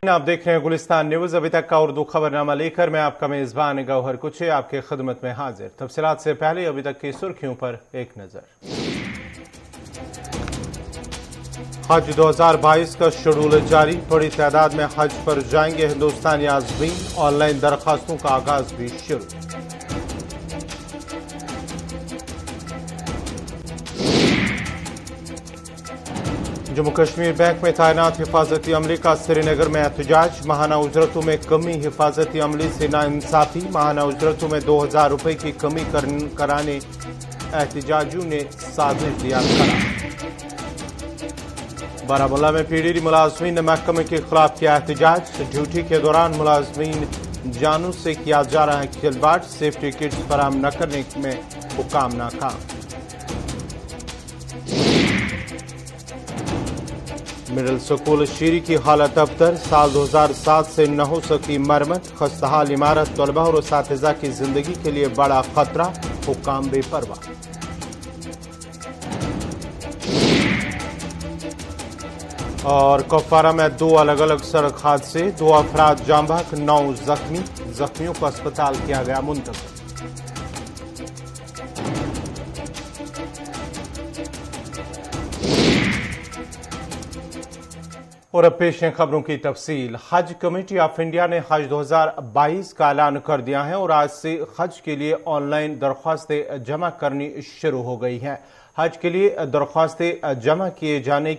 आप देख रहे हैं गुलिस्तान न्यूज। अभी तक का उर्दू खबरनामा लेकर मैं आपका मेजबान गौहर कुछे आपके खिदमत में हाजिर। तफसीलात से पहले अभी तक की सुर्खियों पर एक नजर। हज 2022 का शेड्यूल जारी, बड़ी तादाद में हज पर जाएंगे हिंदुस्तानी आज़मीन। ऑनलाइन दरखास्तों का आगाज भी शुरू। जम्मू कश्मीर बैंक में तैनात हिफाजती अमले का श्रीनगर में एहतजाज। माहाना उजरतों में कमी, हिफाजती अमले से नाइंसाफी। माहाना उजरतों में 2000 रुपए की कमी कराने एहतजाजियों ने साजिश दिया करार। बारामूला में पीडीडी मुलाजमीन ने महकमे के खिलाफ किया एहतजाज। ड्यूटी के दौरान मुलाजमीन जानों से किया जा रहा है खिलवाड़। सेफ्टी किट्स फराहम न करने में हुकाम नाकाम। मिडिल स्कूल शीरी की हालत अबतर, साल 2007 से न हो सकी मरम्मत। खस्ताहाल इमारत तलबा और असातिज़ा की जिंदगी के लिए बड़ा खतरा, हुकाम बेपरवाह। और कुपवारा में 2 अलग अलग सड़क हादसे, 2 अफराद जाम बहक, 9 जख्मी। जख्मियों को अस्पताल किया गया मुंतकिल। और अब पेश है खबरों की तफसील। हज कमेटी ऑफ इंडिया ने हज 2022 का ऐलान कर दिया है और आज से हज के लिए ऑनलाइन दरख्वास्तें जमा करनी शुरू हो गई हैं। हज के लिए दरख्वास्तें जमा किए जाने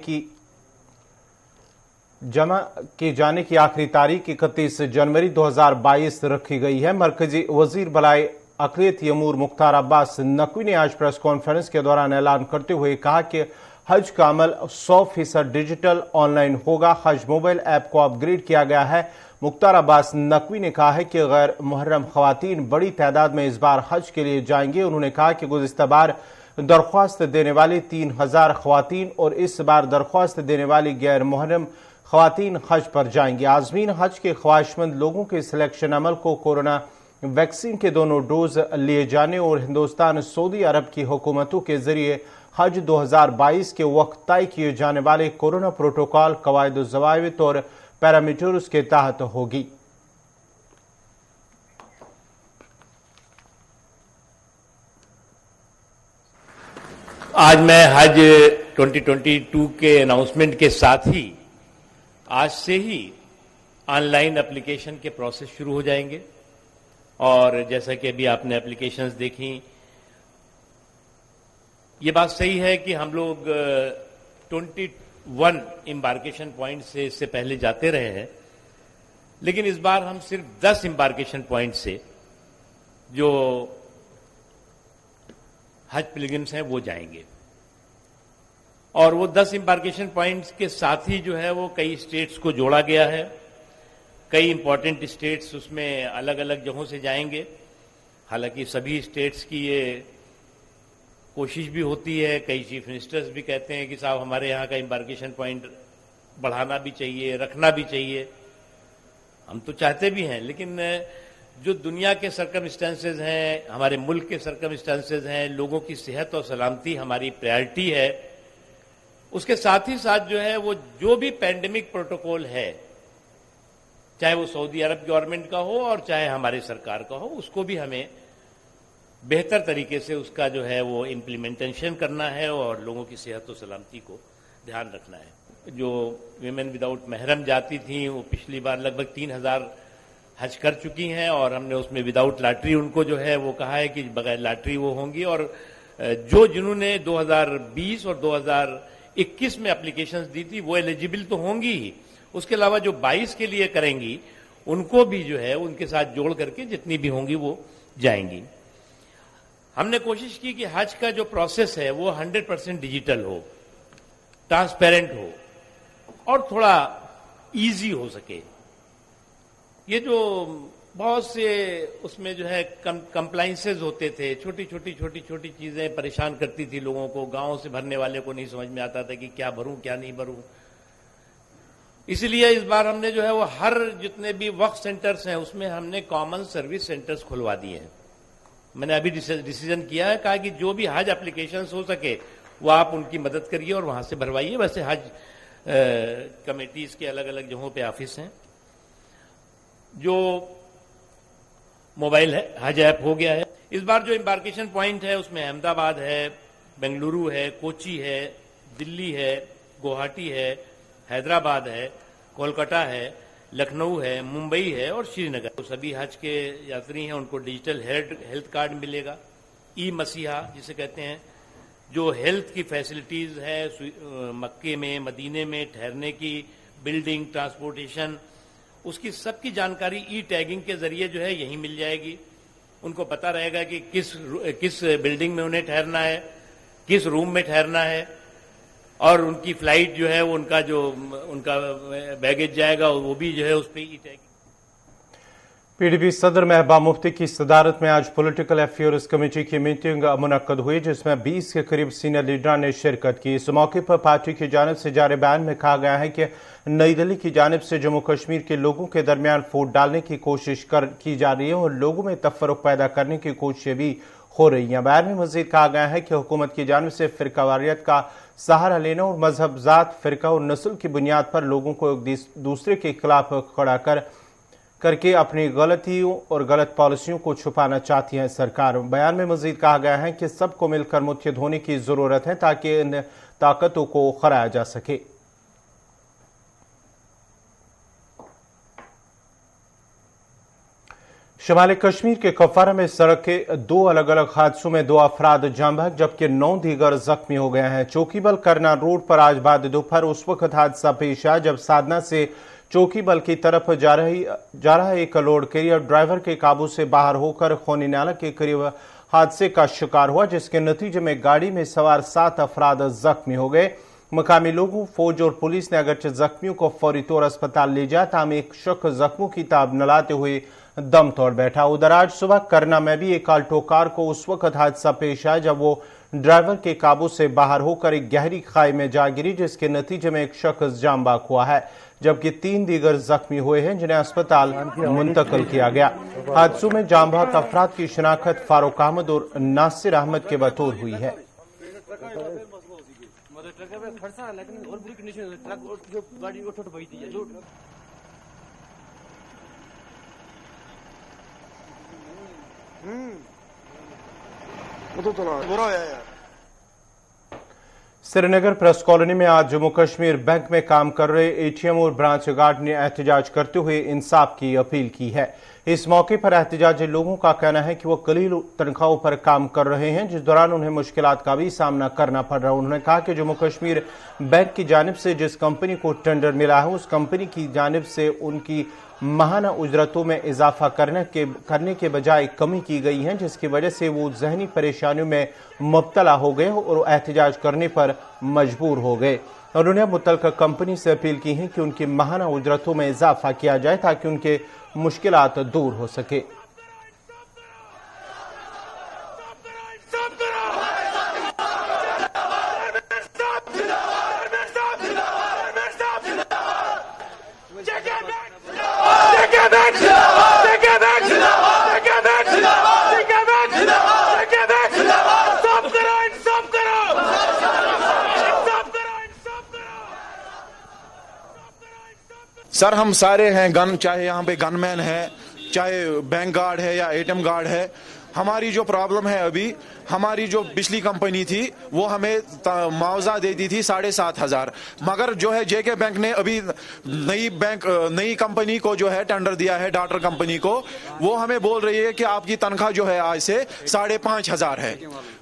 की आखिरी तारीख 31 जनवरी 2022 रखी गई है। मरकजी वजीर बलाए अक़लियती अमूर मुख्तार अब्बास नकवी ने आज प्रेस कॉन्फ्रेंस के दौरान ऐलान करते हुए कहा कि हज का अमल 100% डिजिटल ऑनलाइन होगा। हज मोबाइल ऐप को अपग्रेड किया गया है। मुख्तार अब्बास नकवी ने कहा है कि गैर मुहर्रम खवातीन बड़ी तादाद में इस बार हज के लिए जाएंगे। उन्होंने कहा कि गुज़िश्ता बार दरख्वास्त देने वाली 3000 खवातीन और इस बार दरख्वास्त देने वाली गैर मुहर्रम खवातीन हज पर जाएंगे। आज़मीन हज के ख्वाहिशमंद लोगों के सिलेक्शन अमल को कोरोना वैक्सीन के दोनों डोज लिए जाने और हिंदुस्तान सऊदी अरब की हुकूमतों के जरिए हज 2022 के वक्त तय किए जाने वाले कोरोना प्रोटोकॉल, कवायद ज़वाबित और पैरामीटर्स के तहत होगी। आज मैं हज 2022 के अनाउंसमेंट के साथ ही आज से ही ऑनलाइन एप्लीकेशन के प्रोसेस शुरू हो जाएंगे। और जैसा कि अभी आपने एप्लीकेशंस देखी, ये बात सही है कि हम लोग 21 एम्बार्केशन पॉइंट से इससे पहले जाते रहे हैं, लेकिन इस बार हम सिर्फ 10 एम्बार्केशन पॉइंट से जो हज पिलग्रिम्स हैं वो जाएंगे। और वो 10 एम्बार्केशन पॉइंट्स के साथ ही जो है वो कई स्टेट्स को जोड़ा गया है। कई इंपॉर्टेंट स्टेट्स उसमें अलग अलग जगहों से जाएंगे। हालांकि सभी स्टेट्स की ये कोशिश भी होती है, कई चीफ मिनिस्टर्स भी कहते हैं कि साहब हमारे यहाँ का एम्बार्केशन पॉइंट बढ़ाना भी चाहिए, रखना भी चाहिए। हम तो चाहते भी हैं, लेकिन जो दुनिया के सर्कमस्टेंसेज हैं, हमारे मुल्क के सर्कमस्टेंसेज हैं, लोगों की सेहत और सलामती हमारी प्रायोरिटी है। उसके साथ ही साथ जो है वो जो भी पैंडेमिक प्रोटोकॉल है, चाहे वो सऊदी अरब गवर्नमेंट का हो और चाहे हमारी सरकार का हो, उसको भी हमें बेहतर तरीके से उसका जो है वो इम्प्लीमेंटेशन करना है और लोगों की सेहत और सलामती को ध्यान रखना है। जो विमेन विदाउट महरम जाती थी वो पिछली बार लगभग 3000 हज कर चुकी हैं और हमने उसमें विदाउट लॉटरी उनको जो है वो कहा है कि बगैर लॉटरी वो होंगी। और जिन्होंने 2020 और 2021 में एप्लीकेशंस दी थी वो एलिजिबल तो होंगी ही, उसके अलावा जो 22 के लिए करेंगी उनको भी जो है उनके साथ जोड़ करके जितनी भी होंगी वो जाएंगी। हमने कोशिश की कि हज का जो प्रोसेस है वो 100% डिजिटल हो, ट्रांसपेरेंट हो और थोड़ा इजी हो सके। ये जो बहुत से उसमें जो है कंप्लाइंसेस होते थे, छोटी छोटी चीजें परेशान करती थी लोगों को। गांव से भरने वाले को नहीं समझ में आता था कि क्या भरूं क्या नहीं भरूं। इसलिए इस बार हमने जो है वो हर जितने भी वक्फ सेंटर्स हैं उसमें हमने कॉमन सर्विस सेंटर्स खुलवा दिए हैं। मैंने अभी डिसीजन किया है, कहा कि जो भी हज एप्लीकेशंस हो सके वो आप उनकी मदद करिए और वहां से भरवाइए। वैसे हज कमेटीज के अलग अलग जगहों पे ऑफिस हैं। जो मोबाइल हज ऐप हो गया है। इस बार जो एम्बार्केशन पॉइंट है उसमें अहमदाबाद है, बेंगलुरु है, कोची है, दिल्ली है, गुवाहाटी है, हैदराबाद है, कोलकाता है, लखनऊ है, मुंबई है और श्रीनगर। तो सभी हज के यात्री हैं उनको डिजिटल हेल्थ कार्ड मिलेगा, ई मसीहा जिसे कहते हैं, जो हेल्थ की फैसिलिटीज है मक्के में, मदीने में ठहरने की, बिल्डिंग, ट्रांसपोर्टेशन, उसकी सबकी जानकारी ई टैगिंग के जरिए जो है यहीं मिल जाएगी। उनको पता रहेगा कि किस बिल्डिंग में उन्हें ठहरना है, किस रूम में ठहरना है, और उनकी फ्लाइट जो है वो उनका बैगेज जाएगा वो भी जो है उस पर ई टैगिंग। पीडीपी सदर महबूबा मुफ्ती की सदारत में आज पॉलिटिकल अफेयर्स कमेटी की मीटिंग मुनक्कद हुई, जिसमें 20 के करीब सीनियर लीडरों ने शिरकत की। इस मौके पर पार्टी की जानिब से जारी बयान में कहा गया है कि नई दिल्ली की जानिब से जम्मू कश्मीर के लोगों के दरमियान फूट डालने की कोशिश की जा रही है और लोगों में तफर्रुक पैदा करने की कोशिशें भी हो रही हैं। बयान में मजीद कहा गया है कि हुकूमत की जानिब से फिरकावारियत का सहारा लेना और मजहब, जात, फिरका और नस्ल की बुनियाद पर लोगों को एक दूसरे के खिलाफ खड़ा करके अपनी गलतियों और गलत पॉलिसियों को छुपाना चाहती है सरकार। बयान में मजीद कहा गया है कि सबको मिलकर मुत्तहिद होने की जरूरत है ताकि इन ताकतों को खराया जा सके। शुमाली कश्मीर के कुपवारा में सड़क के 2 अलग अलग हादसों में 2 अफराद जान बहक जबकि 9 दीगर जख्मी हो गए हैं। चौकीबल करना रोड पर आज बाद दोपहर उस वक्त हादसा पेश आया जब साधना से चौकीबल की तरफ जा रहा एक लोड कैरियर ड्राइवर के काबू से बाहर होकर खोनी नाला के करीब हादसे का शिकार हुआ, जिसके नतीजे में गाड़ी में सवार 7 अफराद जख्मी हो गए। मकामी लोगों, फौज और पुलिस ने अगरचे जख्मियों को फौरी तौर अस्पताल ले जाया, ताहम एक शख्स जख्मों की ताब न लाते हुए दम तोड़ बैठा। उधर आज सुबह करना में भी एक आल्टो कार को उस वक्त हादसा पेश आया जब वो ड्राइवर के काबू से बाहर होकर एक गहरी खाई में जा गिरी, जिसके नतीजे में एक शख्स जान बहक हुआ है जबकि 3 दीगर जख्मी हुए हैं जिन्हें अस्पताल मुंतकिल किया गया। हादसों में जान बहक अफराद की शिनाख्त फारूक अहमद और नासिर अहमद के बतौर हुई है। श्रीनगर प्रेस कॉलोनी में आज जम्मू कश्मीर बैंक में काम कर रहे एटीएम और ब्रांच गार्ड ने एहतजाज करते हुए इंसाफ की अपील की है। इस मौके पर एहतजाजी लोगों का कहना है कि वो कलील तनख्वाहों पर काम कर रहे हैं, जिस दौरान उन्हें मुश्किलात का भी सामना करना पड़ रहा है। उन्होंने कहा कि जम्मू कश्मीर बैंक की जानिब से जिस कंपनी को टेंडर मिला है उस कंपनी की जानिब से उनकी माहाना उजरतों में इजाफा करने के बजाय कमी की गई है, जिसकी वजह से वो जहनी परेशानियों में मुब्तला हो गए और एहतजाज करने पर मजबूर हो गए। उन्होंने मुतल्लिका कंपनी से अपील की है कि उनकी माहाना उजरतों में इजाफा किया जाए ताकि उनके मुश्किलात दूर हो सके। सर हम सारे हैं गन, चाहे यहाँ पे गनमैन है, चाहे बैंक गार्ड है या एटीएम गार्ड है। हमारी जो प्रॉब्लम है अभी, हमारी जो पिछली कंपनी थी वो हमें मुआवजा देती थी 7,500, मगर जो है जेके बैंक ने अभी नई कंपनी को जो है टेंडर दिया है, डॉक्टर कंपनी को, वो हमें बोल रही है कि आपकी तनख्वाह जो है आज से 5,500 है।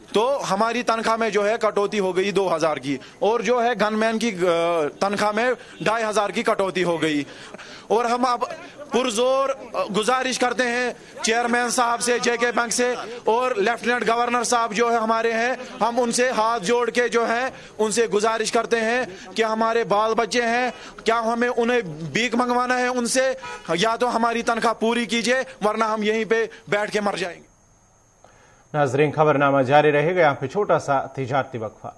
तो हमारी तनख्वाह में जो है कटौती हो गई 2,000 की, और जो है गनमैन की तनख्वाह में 2,500 की कटौती हो गई। और हम अब पुरजोर गुजारिश करते हैं चेयरमैन साहब से, जेके बैंक से, और लेफ्टिनेंट गवर्नर साहब जो है हमारे हैं, हम उनसे हाथ जोड़ के जो है उनसे गुजारिश करते हैं कि हमारे बाल बच्चे हैं, क्या हमें उन्हें भीख मंगवाना है उनसे, या तो हमारी तनख्वाह पूरी कीजिए वरना हम यहीं पे बैठ के मर जाएंगे। नाजरीन, खबरनामा जारी रहेगा, यहाँ पे छोटा सा तिजारती वक्फा।